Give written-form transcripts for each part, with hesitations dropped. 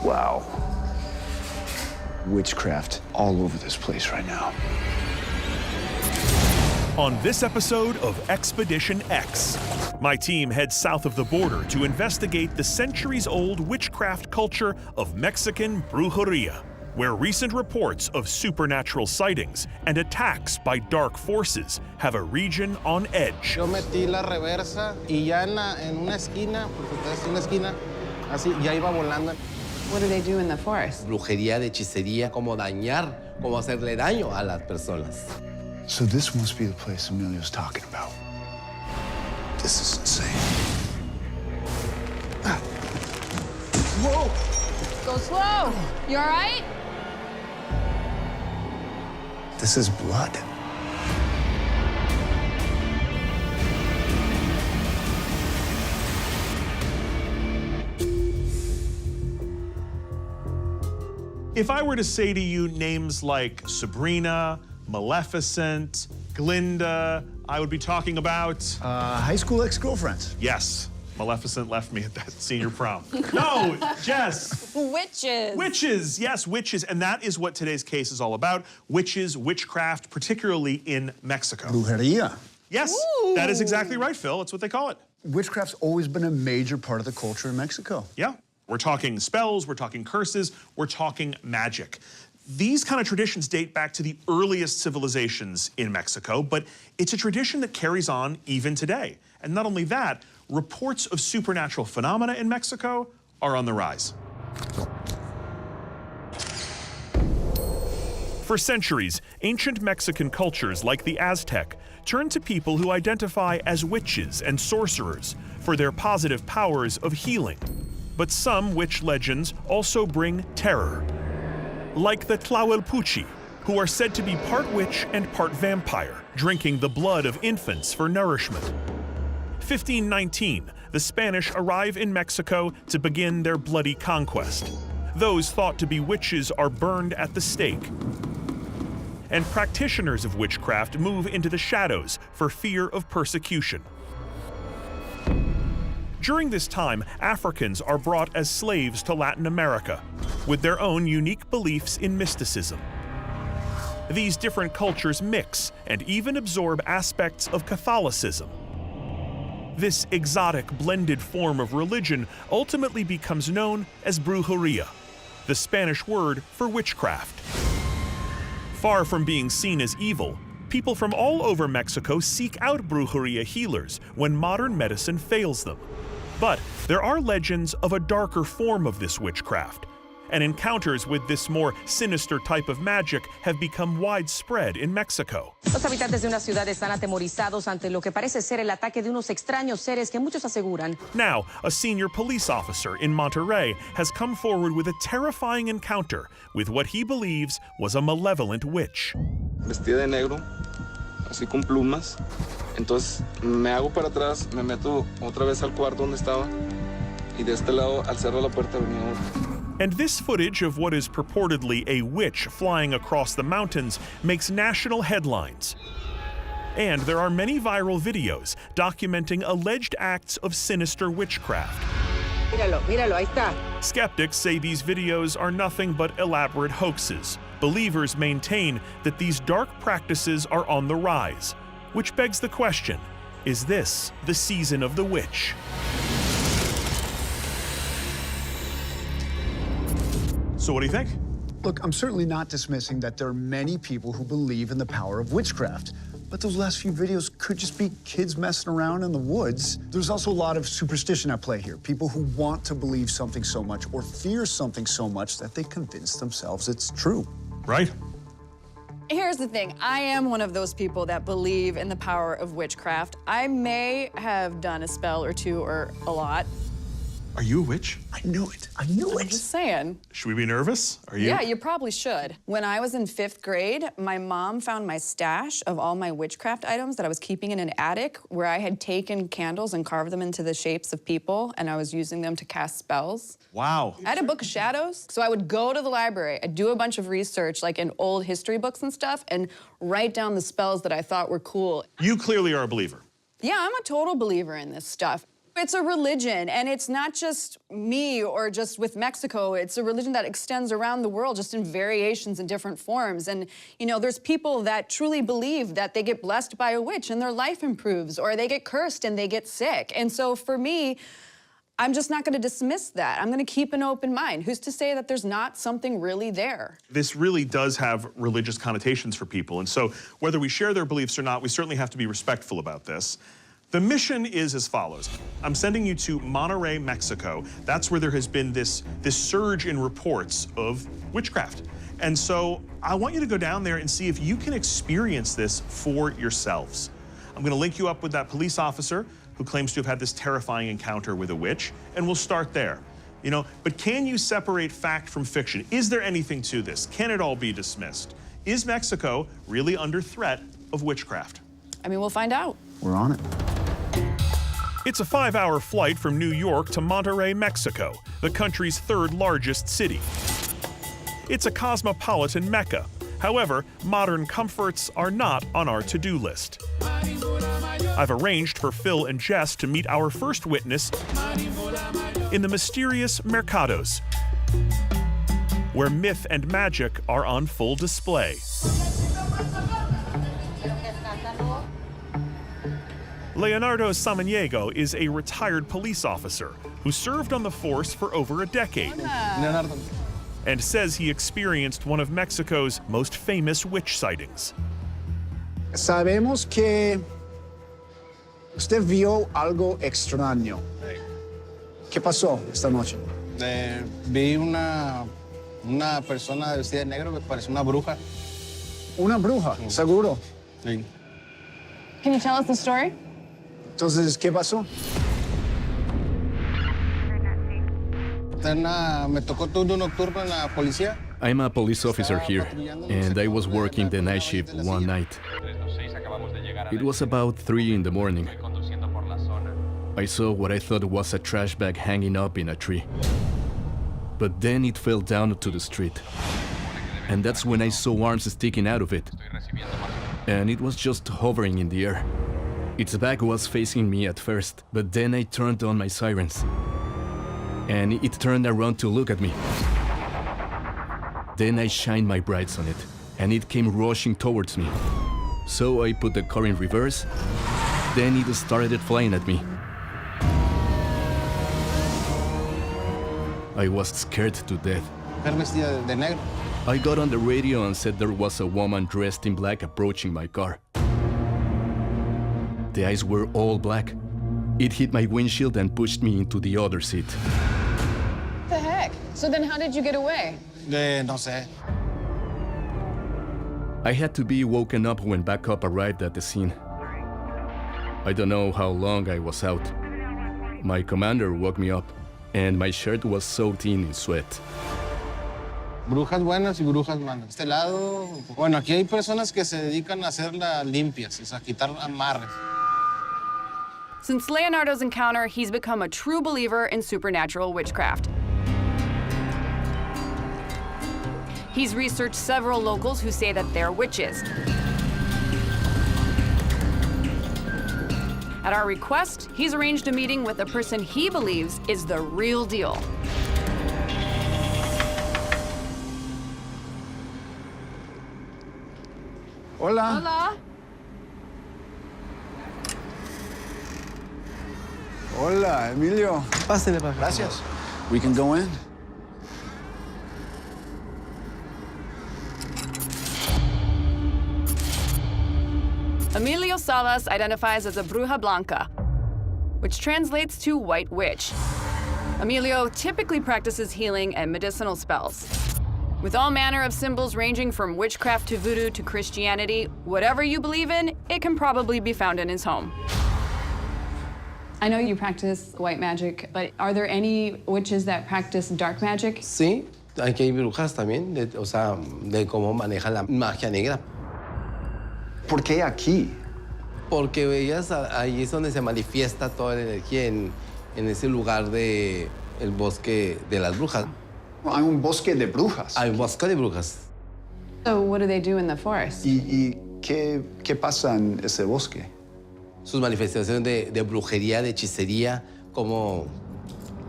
Wow. Witchcraft all over this place right now. On this episode of Expedition X, my team heads south of the border to investigate the centuries-old witchcraft culture of Mexican brujeria, where recent reports of supernatural sightings and attacks by dark forces have a region on edge. Yo metí la reversa y ya en una esquina, porque ustedes en una esquina, así, ya iba volando. What do they do in the forest? Brujería, de hechicería, cómo dañar, cómo hacerle daño a las personas. So this must be the place Emilio's talking about. This is insane. Ah. Whoa! Go slow. You all right? This is blood. If I were to say to you names like Sabrina, Maleficent, Glinda, I would be talking about... High school ex-girlfriends. Yes, Maleficent left me at that senior prom. No, Jess! Witches. Witches, yes, witches. And that is what today's case is all about. Witches, witchcraft, particularly in Mexico. Brujeria. Yes, that is exactly right, Phil. That's what they call it. Witchcraft's always been a major part of the culture in Mexico. Yeah, we're talking spells, we're talking curses, we're talking magic. These kind of traditions date back to the earliest civilizations in Mexico, but it's a tradition that carries on even today. And not only that, reports of supernatural phenomena in Mexico are on the rise. For centuries, ancient Mexican cultures like the Aztec turned to people who identify as witches and sorcerers for their positive powers of healing. But some witch legends also bring terror. Like the Tlahuelpuchi, who are said to be part witch and part vampire, drinking the blood of infants for nourishment. 1519, the Spanish arrive in Mexico to begin their bloody conquest. Those thought to be witches are burned at the stake. And practitioners of witchcraft move into the shadows for fear of persecution. During this time, Africans are brought as slaves to Latin America, with their own unique beliefs in mysticism. These different cultures mix and even absorb aspects of Catholicism. This exotic blended form of religion ultimately becomes known as brujeria, the Spanish word for witchcraft. Far from being seen as evil, people from all over Mexico seek out brujeria healers when modern medicine fails them. But there are legends of a darker form of this witchcraft, and encounters with this more sinister type of magic have become widespread in Mexico. Los habitantes de una ciudad están atemorizados ante lo que parece ser el ataque de unos extraños seres que muchos aseguran. Now, a senior police officer in Monterrey has come forward with a terrifying encounter with what he believes was a malevolent witch. Vestida de negro, así con plumas. Entonces me hago para atrás, me meto otra vez al cuarto donde estaba y de este lado al cerrar la puerta venía otra. And this footage of what is purportedly a witch flying across the mountains makes national headlines. And there are many viral videos documenting alleged acts of sinister witchcraft. Míralo, míralo, ahí está. Skeptics say these videos are nothing but elaborate hoaxes. Believers maintain that these dark practices are on the rise. Which begs the question, is this the season of the witch? So what do you think? Look, I'm certainly not dismissing that there are many people who believe in the power of witchcraft. But those last few videos could just be kids messing around in the woods. There's also a lot of superstition at play here. People who want to believe something so much or fear something so much that they convince themselves it's true. Right? Here's the thing. I am one of those people that believe in the power of witchcraft. I may have done a spell or two or a lot. Are you a witch? I knew it. I knew I'm just saying. Should we be nervous? Are you? Yeah, you probably should. When I was in 5th grade, my mom found my stash of all my witchcraft items that I was keeping in an attic where I had taken candles and carved them into the shapes of people, and I was using them to cast spells. Wow. I had a book of shadows, so I would go to the library, I'd do a bunch of research, like in old history books and stuff, and write down the spells that I thought were cool. You clearly are a believer. Yeah, I'm a total believer in this stuff. It's a religion, and it's not just me or just with Mexico. It's a religion that extends around the world, just in variations and different forms. And, you know, there's people that truly believe that they get blessed by a witch and their life improves, or they get cursed and they get sick. And so for me, I'm just not going to dismiss that. I'm going to keep an open mind. Who's to say that there's not something really there? This really does have religious connotations for people, and so whether we share their beliefs or not, we certainly have to be respectful about this. The mission is as follows. I'm sending you to Monterrey, Mexico. That's where there has been this surge in reports of witchcraft. And so I want you to go down there and see if you can experience this for yourselves. I'm going to link you up with that police officer who claims to have had this terrifying encounter with a witch, and we'll start there. You know, but can you separate fact from fiction? Is there anything to this? Can it all be dismissed? Is Mexico really under threat of witchcraft? I mean, we'll find out. We're on it. It's a 5-hour flight from New York to Monterrey, Mexico, the country's third largest city. It's a cosmopolitan mecca. However, modern comforts are not on our to-do list. I've arranged for Phil and Jess to meet our first witness in the mysterious mercados, where myth and magic are on full display. Leonardo Samaniego is a retired police officer who served on the force for over a decade and says he experienced one of Mexico's most famous witch sightings. Sabemos que usted vio algo extraño. ¿Qué pasó esta noche? Vi una persona vestida de negro que parece una bruja. Una bruja, seguro. Sí. Can you tell us the story? Entonces, ¿qué pasó? Me tocó turno nocturno en la policía. I'm a police officer here, and I was working the night shift one night. It was about 3 in the morning. I saw what I thought was a trash bag hanging up in a tree. But then it fell down to the street. And that's when I saw arms sticking out of it. And it was just hovering in the air. Its back was facing me at first, but then I turned on my sirens. And it turned around to look at me. Then I shined my brights on it, and it came rushing towards me. So I put the car in reverse, then it started flying at me. I was scared to death. Vestida de negro. I got on the radio and said there was a woman dressed in black approaching my car. The eyes were all black. It hit my windshield and pushed me into the other seat. What the heck? So then how did you get away? No sé. I had to be woken up when backup arrived at the scene. I don't know how long I was out. My commander woke me up, and my shirt was soaked in sweat. Brujas buenas y brujas malas. Este lado, bueno, aquí hay personas que se dedican a hacerlas limpias, o sea, quitar amarres. Since Leonardo's encounter, he's become a true believer in supernatural witchcraft. He's researched several locals who say that they're witches. At our request, he's arranged a meeting with a person he believes is the real deal. Hola. Hola. Hola, Emilio. Pásale, papá. Gracias. We can go in. Emilio Salas identifies as a bruja blanca, which translates to white witch. Emilio typically practices healing and medicinal spells. With all manner of symbols ranging from witchcraft to voodoo to Christianity, whatever you believe in, it can probably be found in his home. I know you practice white magic, but are there any witches that practice dark magic? Sí, aquí hay brujas también, o sea, de cómo manejan la magia negra. ¿Por qué aquí? Porque ellas, ahí es donde se manifiesta toda la energía en ese lugar de el bosque de las brujas. Hay un bosque de brujas. Hay un bosque de brujas. So what do they do in the forest? ¿Y qué pasa en ese bosque? Sus manifestaciones de brujería, de hechicería, cómo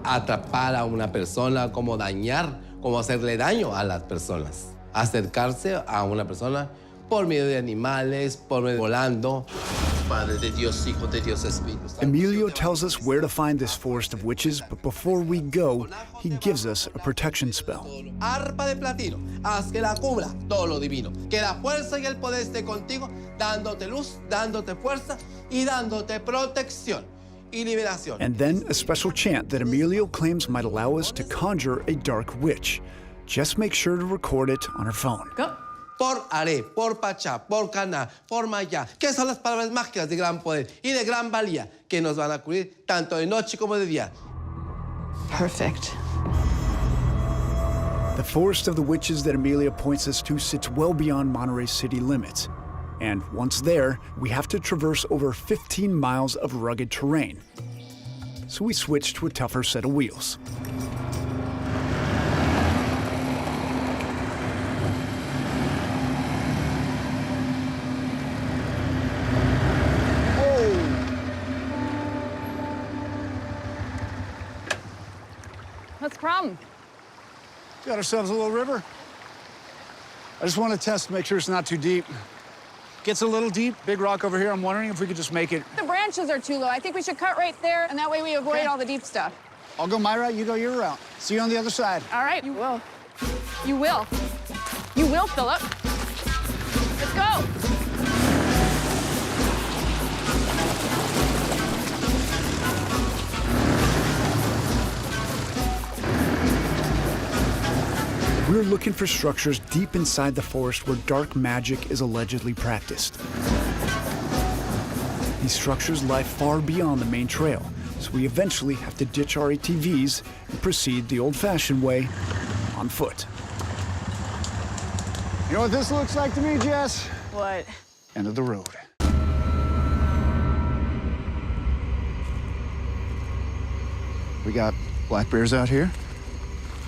atrapar a una persona, cómo dañar, cómo hacerle daño a las personas. Acercarse a una persona por medio de animales, por medio volando. Padre de Dios, Hijo de Dios, Espíritu Santo. Emilio tells us where to find this forest of witches, but before we go, he gives us a protection spell. Arpa de platino, haz que la cubra todo lo divino. Que la fuerza y el poder esté contigo, dándote luz, dándote fuerza y dándote protección y liberación. And then a special chant that Emilio claims might allow us to conjure a dark witch. Just make sure to record it on her phone. Go. Por Are, por Pachá, por Caná, por Mayá, que son las palabras mágicas de gran poder y de gran valía que nos van a cubrir tanto de noche como de día. Perfect. The Forest of the Witches that Amelia points us to sits well beyond Monterrey's city limits. And once there, we have to traverse over 15 miles of rugged terrain. So we switch to a tougher set of wheels. What's the problem? Got ourselves a little river. I just want to test to make sure it's not too deep. Gets a little deep, big rock over here. I'm wondering if we could just make it. The branches are too low. I think we should cut right there, and that way we avoid all the deep stuff. I'll go my route, you go your route. See you on the other side. All right, you will. You will. You will, Philip. Let's go. We're looking for structures deep inside the forest where dark magic is allegedly practiced. These structures lie far beyond the main trail, so we eventually have to ditch our ATVs and proceed the old-fashioned way, on foot. You know what this looks like to me, Jess? What? End of the road. We got black bears out here.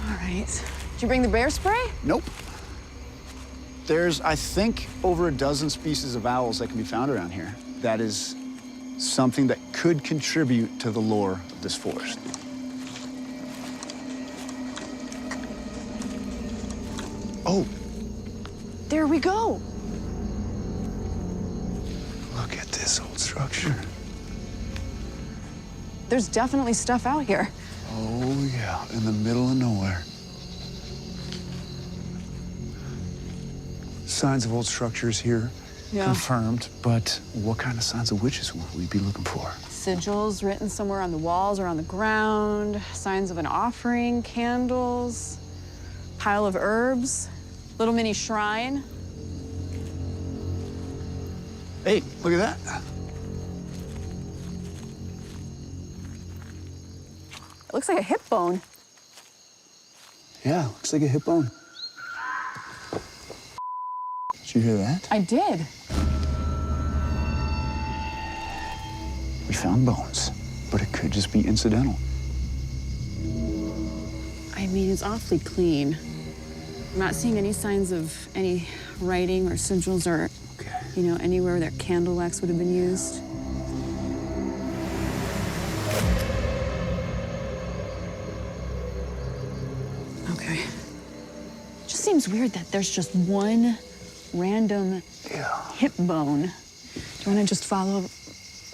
All right. Did you bring the bear spray? Nope. There's, I think, over a dozen species of owls that can be found around here. That is something that could contribute to the lore of this forest. Oh. There we go. Look at this old structure. There's definitely stuff out here. Oh, yeah, in the middle of nowhere. Signs of old structures here, confirmed, but what kind of signs of witches would we be looking for? Sigils written somewhere on the walls or on the ground, signs of an offering, candles, pile of herbs, little mini shrine. Hey, look at that. It looks like a hip bone. Yeah, looks like a hip bone. Did you hear that? I did. We found bones, but it could just be incidental. I mean, it's awfully clean. I'm not seeing any signs of any writing or sigils or, you know, anywhere that candle wax would have been used. Okay. Just seems weird that there's just one random hip bone. Do you want to just follow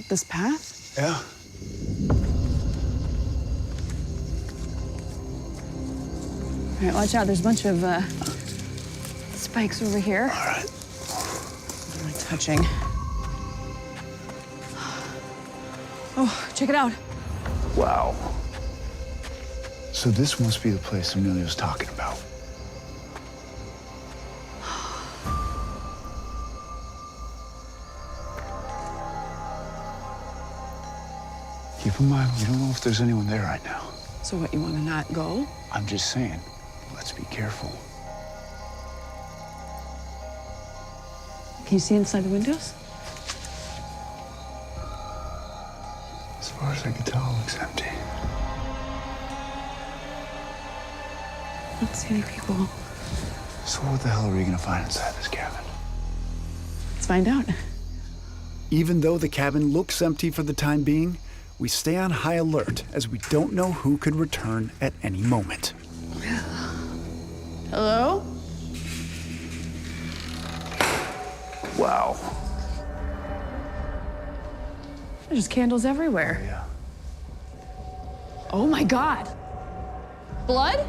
this path? Yeah. All right, watch out. There's a bunch of spikes over here. All right. I'm not touching. Oh, check it out. Wow. So this must be the place Amelia was talking about. Keep in mind, we don't know if there's anyone there right now. So what, you want to not go? I'm just saying, let's be careful. Can you see inside the windows? As far as I can tell, it looks empty. I don't see any people. So what the hell are we gonna find inside this cabin? Let's find out. Even though the cabin looks empty for the time being, we stay on high alert as we don't know who could return at any moment. Hello? Wow. There's candles everywhere. Yeah. Oh my God. Blood?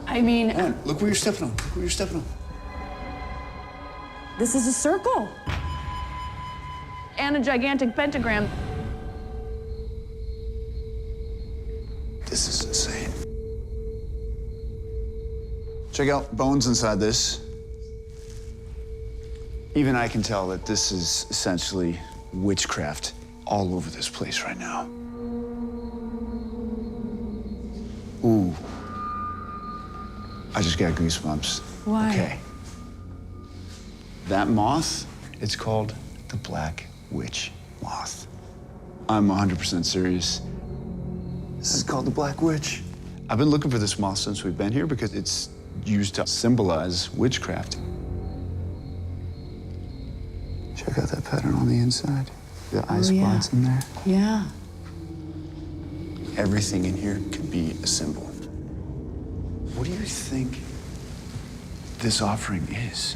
I mean, Man, look where you're stepping on. Look where you're stepping on. this is a circle. And a gigantic pentagram. This is insane. Check out bones inside this. Even I can tell that this is essentially witchcraft all over this place right now. Ooh. I just got goosebumps. Why? Okay. That moth, it's called the Black Witch Moth. I'm 100% serious. This is called the Black Witch. I've been looking for this moth since we've been here because it's used to symbolize witchcraft. Check out that pattern on the inside. The eye spots in there. Yeah. Everything in here could be a symbol. What do you think this offering is?